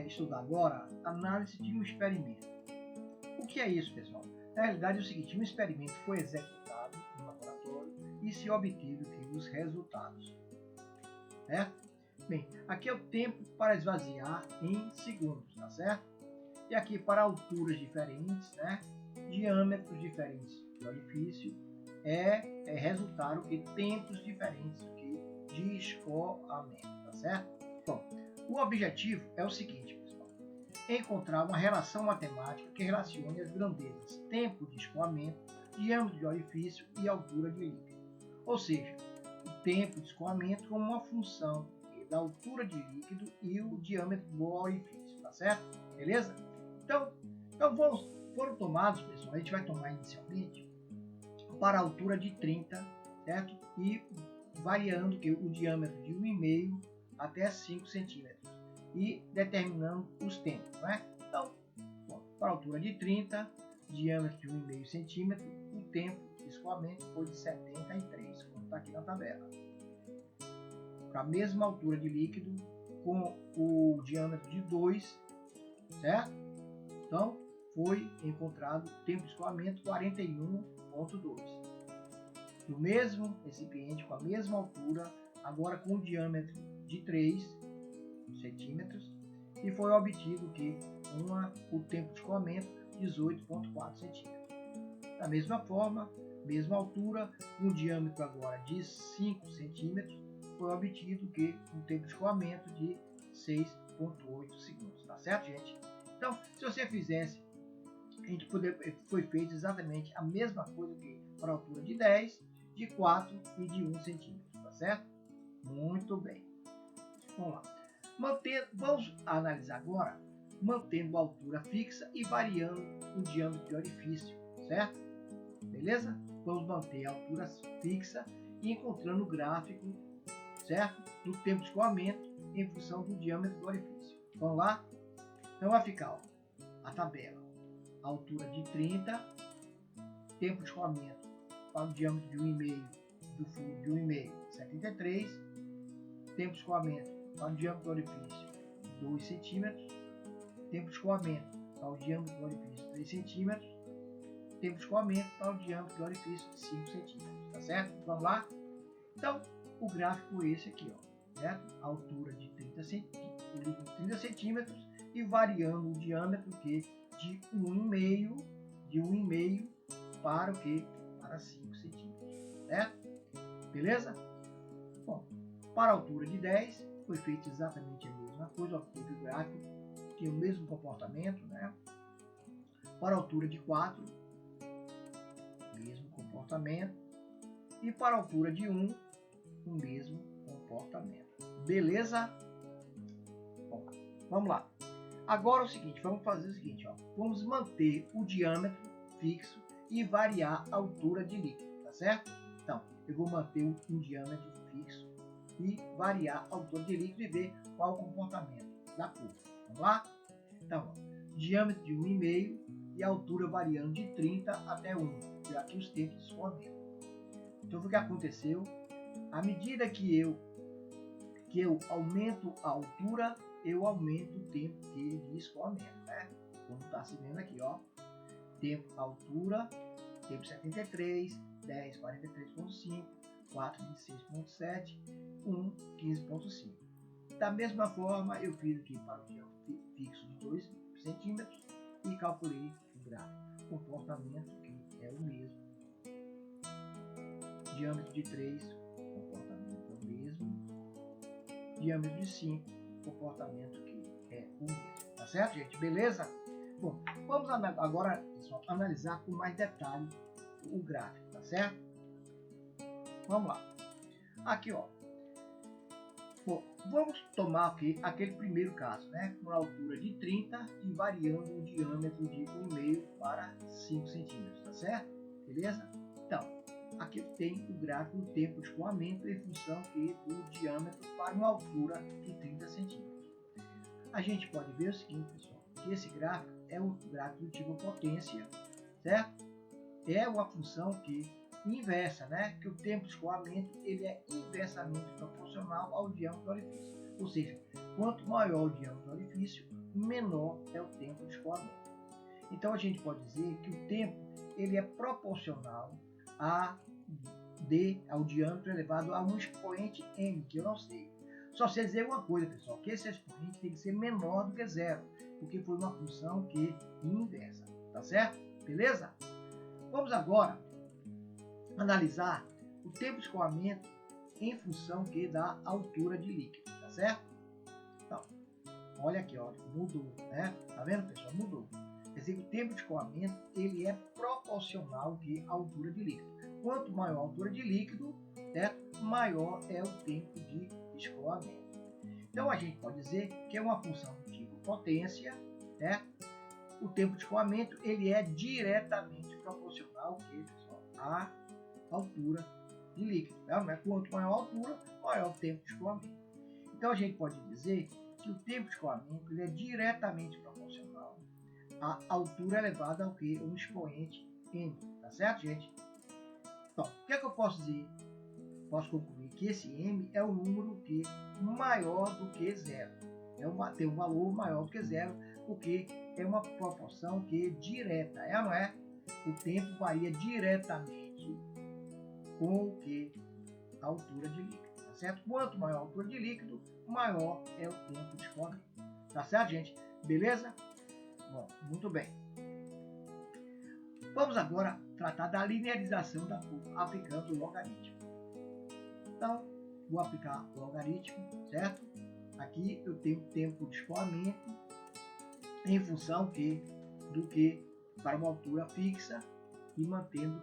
estudar agora análise de um experimento. O que é isso, pessoal? Na realidade é o seguinte, um experimento foi executado no laboratório e se obteve os resultados. Certo? Bem, aqui é o tempo para esvaziar em segundos, tá certo? E aqui para alturas diferentes, né? Diâmetros diferentes do orifício, resultado que tempos diferentes de escoamento, tá certo? Bom, o objetivo é o seguinte, pessoal, encontrar uma relação matemática que relacione as grandezas tempo de escoamento, diâmetro de orifício e altura de líquido, ou seja, o tempo de escoamento como uma função da altura de líquido e o diâmetro do orifício, tá certo? Beleza? Então foram tomados, pessoal, a gente vai tomar inicialmente para a altura de 30, certo? E variando o diâmetro de 1,5 até 5 centímetros e determinando os tempos, né? Então, para a altura de 30, diâmetro de 1,5 centímetro, o tempo de escoamento foi de 73, como está aqui na tabela. Para a mesma altura de líquido, com o diâmetro de 2, certo? Então, foi encontrado o tempo de escoamento 41,2. No mesmo recipiente, com a mesma altura, agora com o diâmetro de 3 centímetros, e foi obtido o tempo de escoamento 18,4 centímetros. Da mesma forma, mesma altura, com o diâmetro agora de 5 centímetros, foi obtido um tempo de escoamento de 6,8 segundos. Tá certo, gente? Então, se você fizesse, foi feito exatamente a mesma coisa que para a altura de 10, de 4 e de 1 centímetro. Tá certo? Muito bem. Vamos lá. Vamos analisar agora mantendo a altura fixa e variando o diâmetro de orifício, certo? Beleza? Vamos manter a altura fixa e encontrando o gráfico, certo? Do tempo de escoamento em função do diâmetro do orifício. Vamos lá? Então vai ficar, ó, a tabela. A altura de 30, tempo de escoamento para o diâmetro de 1,5 do fundo de 1,5, 73, tempo de escoamento para o diâmetro do orifício 2 centímetros, tempo de escoamento para o diâmetro do orifício 3 centímetros, tempo de escoamento para o diâmetro do orifício de 5 centímetros, tá certo? Vamos lá? Então, o gráfico é esse aqui, ó, certo? A altura de 30 centímetros e variando o diâmetro de 1,5 para para 5 centímetros, certo? Beleza? Bom, para a altura de 10 foi feito exatamente a mesma coisa, ó, teve o gráfico, tem o mesmo comportamento, né? Para a altura de 4, mesmo comportamento, e para a altura de 1, o mesmo comportamento. Beleza? Bom, vamos lá. Agora é o seguinte, vamos fazer o seguinte, ó, vamos manter o diâmetro fixo e variar a altura de líquido, tá certo? Então, eu vou manter um diâmetro fixo e variar a altura de líquido e ver qual o comportamento da curva. Vamos lá? Então, ó, diâmetro de 1,5 e a altura variando de 30 até 1, e aqui os tempos de escoamento. Então, o que aconteceu? À medida que eu aumento a altura, eu aumento o tempo de escoamento, né? Como está se vendo aqui, ó. Tempo, altura, tempo 73, 10, 43,5, 4, 26,7, 1, 15,5. Da mesma forma, eu fiz aqui para o diâmetro fixo de 2 centímetros e calculei o gráfico. O comportamento que é o mesmo. Diâmetro de 3, comportamento é o mesmo. Diâmetro de 5, comportamento que é o mesmo. Tá certo, gente? Beleza? Bom, vamos agora, pessoal, analisar com mais detalhe o gráfico, tá certo? Vamos lá. Aqui, ó. Bom, vamos tomar aqui aquele primeiro caso, né? Com a altura de 30 e variando o diâmetro de 1,5 para 5 centímetros, tá certo? Beleza? Então, aqui tem o gráfico do tempo de escoamento em função do diâmetro para uma altura de 30 centímetros. A gente pode ver o seguinte, pessoal, que esse gráfico é o gráfico do tipo potência, certo? É uma função inversa, né? Que o tempo de escoamento ele é inversamente proporcional ao diâmetro do orifício. Ou seja, quanto maior o diâmetro do orifício, menor é o tempo de escoamento. Então a gente pode dizer que o tempo ele é proporcional ao diâmetro elevado a um expoente n, que eu não sei. Só sei dizer uma coisa, pessoal, que esse expoente tem que ser menor do que zero, porque foi uma função que inversa, tá certo? Beleza? Vamos agora analisar o tempo de escoamento em função da altura de líquido, tá certo? Então, olha aqui, ó, mudou, né? Tá vendo, pessoal? Mudou. Quer dizer que o tempo de escoamento ele é proporcional à altura de líquido. Quanto maior a altura de líquido, certo? Maior é o tempo de escoamento. Então a gente pode dizer que é uma função do tipo potência, né? O tempo de escoamento ele é diretamente proporcional pessoal, à altura de líquido. Né? Quanto maior a altura, maior o tempo de escoamento. Então a gente pode dizer que o tempo de escoamento ele é diretamente proporcional à altura elevada ao que? Um expoente n. Tá certo, gente? Então, o que é que eu posso dizer? Posso concluir que esse m é o número que maior do que zero. Tem um valor maior do que zero, porque é uma proporção que é direta, não é? O tempo varia diretamente com o que? A altura de líquido, tá certo? Quanto maior a altura de líquido, maior é o tempo de escoamento. Tá certo, gente? Beleza? Bom, muito bem. Vamos agora tratar da linearização da curva aplicando o logaritmo. Então, vou aplicar o logaritmo, certo? Aqui eu tenho tempo de escoamento em função do que para uma altura fixa e mantendo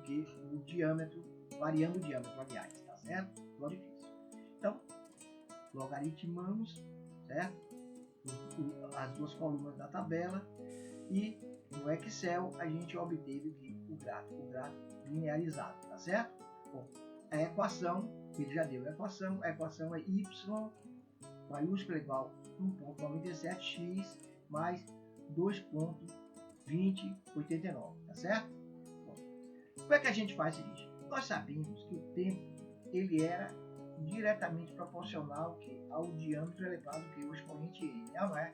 o diâmetro, variando o diâmetro, aliás, tá certo? Do orifício. Então, logaritmamos, certo? As duas colunas da tabela e no Excel a gente obteve o gráfico linearizado, tá certo? Bom, a equação, ele já deu a equação é y maiúscula igual a 1,97x mais 2,2089, tá certo? Bom, como é que a gente faz o seguinte? Nós sabemos que o tempo ele era diretamente proporcional ao diâmetro elevado que o expoente n, não é?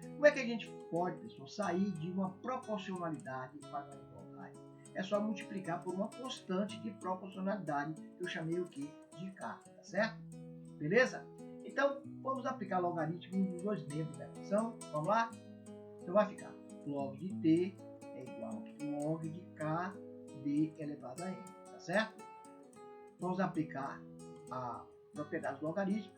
Como é que a gente pode, pessoal, sair de uma proporcionalidade para uma igualdade? É só multiplicar por uma constante de proporcionalidade, que eu chamei o quê? De k, tá certo? Beleza? Então, vamos aplicar logaritmo dos dois membros da equação. Vamos lá? Então vai ficar log de t é igual a log de k d elevado a n, tá certo? Vamos aplicar a propriedade do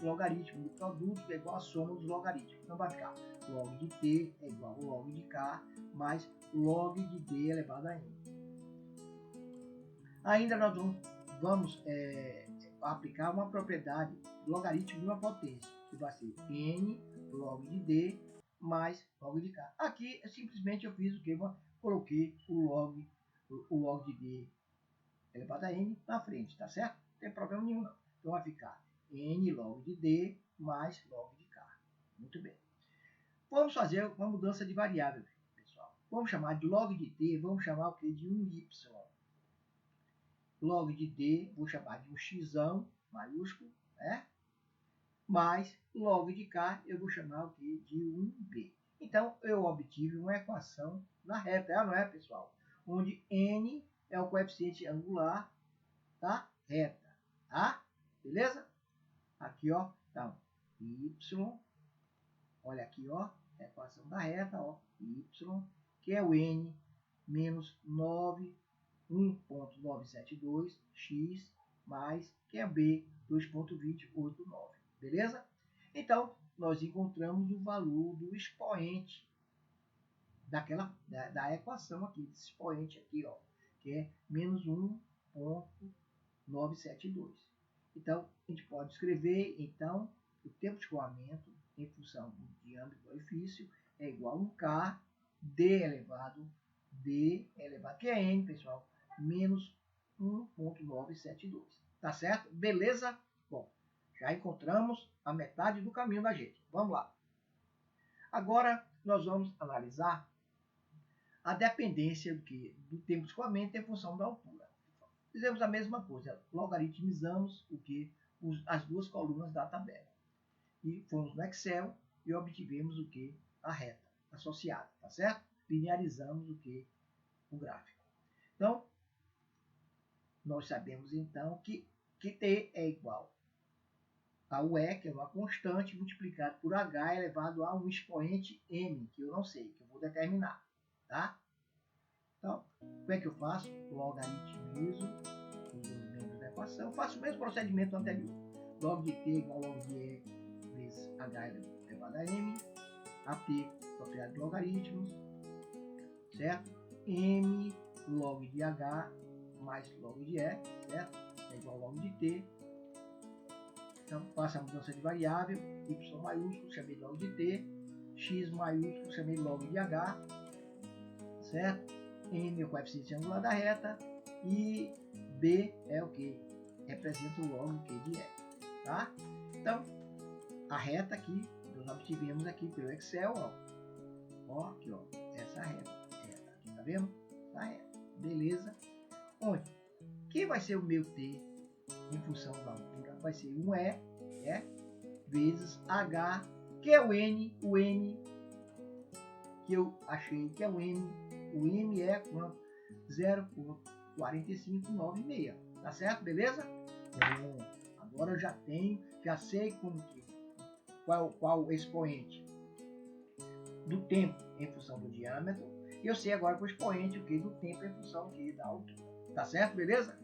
logaritmo do produto é igual a soma dos logaritmos. Então vai ficar log de t é igual a log de k mais log de d elevado a n. Ainda nós vamos aplicar uma propriedade do logaritmo de uma potência, que vai ser n log de d mais log de k. Aqui simplesmente eu fiz o que? Eu coloquei o log de d elevado a n na frente, tá certo? Não tem problema nenhum não. Então vai ficar n log de d mais log de k. Muito bem. Vamos fazer uma mudança de variável, pessoal. Vamos chamar de log de t, vamos chamar o que? De um y. Log de d, vou chamar de um x maiúsculo, né? Mais log de k, eu vou chamar o que? De um b. Então, eu obtive uma equação na reta, não é, pessoal? Onde n é o coeficiente angular da reta, tá? Beleza? Aqui, ó, então, y, olha aqui, ó, a equação da reta, ó, y, que é o n menos 1,972x mais, que é b, 2,2089, beleza? Então, nós encontramos o valor do expoente da equação aqui, desse expoente aqui, ó, que é menos 1,972. Então, a gente pode escrever, então, o tempo de escoamento em função do diâmetro do orifício é igual a 1k d elevado, que é n, pessoal, menos 1,972. Tá certo? Beleza? Bom, já encontramos a metade do caminho da gente. Vamos lá. Agora, nós vamos analisar a dependência do tempo de escoamento em função da altura. Fizemos a mesma coisa, logaritmizamos as duas colunas da tabela. E fomos no Excel e obtivemos a reta, associada, tá certo? Linearizamos o que? O gráfico. Então, nós sabemos então que T é igual ao E, que é uma constante, multiplicado por H elevado a um expoente M, que eu não sei, que eu vou determinar, tá? Então, como é que eu faço? Logaritmizo os dois membros da equação, faço o mesmo procedimento anterior. Log de T igual a log de E vezes H elevado a M, AT, propriedade de logaritmos, certo? M log de H mais log de E, certo? É igual a log de T. Então, faço a mudança de variável, y maiúsculo, chamei de log de T, x maiúsculo, chamei de log de H, certo? M é o coeficiente angular da reta, e B é o que? Representa o log de E, tá? Então, a reta aqui, nós obtivemos aqui pelo Excel, ó, aqui, ó, essa reta aqui, tá vendo? Essa reta, beleza? Onde? Que vai ser o meu T em função da altura? Vai ser um E, vezes H, que é o N que eu achei que é o M é quanto? 0,4596, tá certo? Beleza? Bom, agora eu já sei como que, qual expoente do tempo em função do diâmetro, e eu sei agora o expoente do tempo em função da altura, tá certo? Beleza?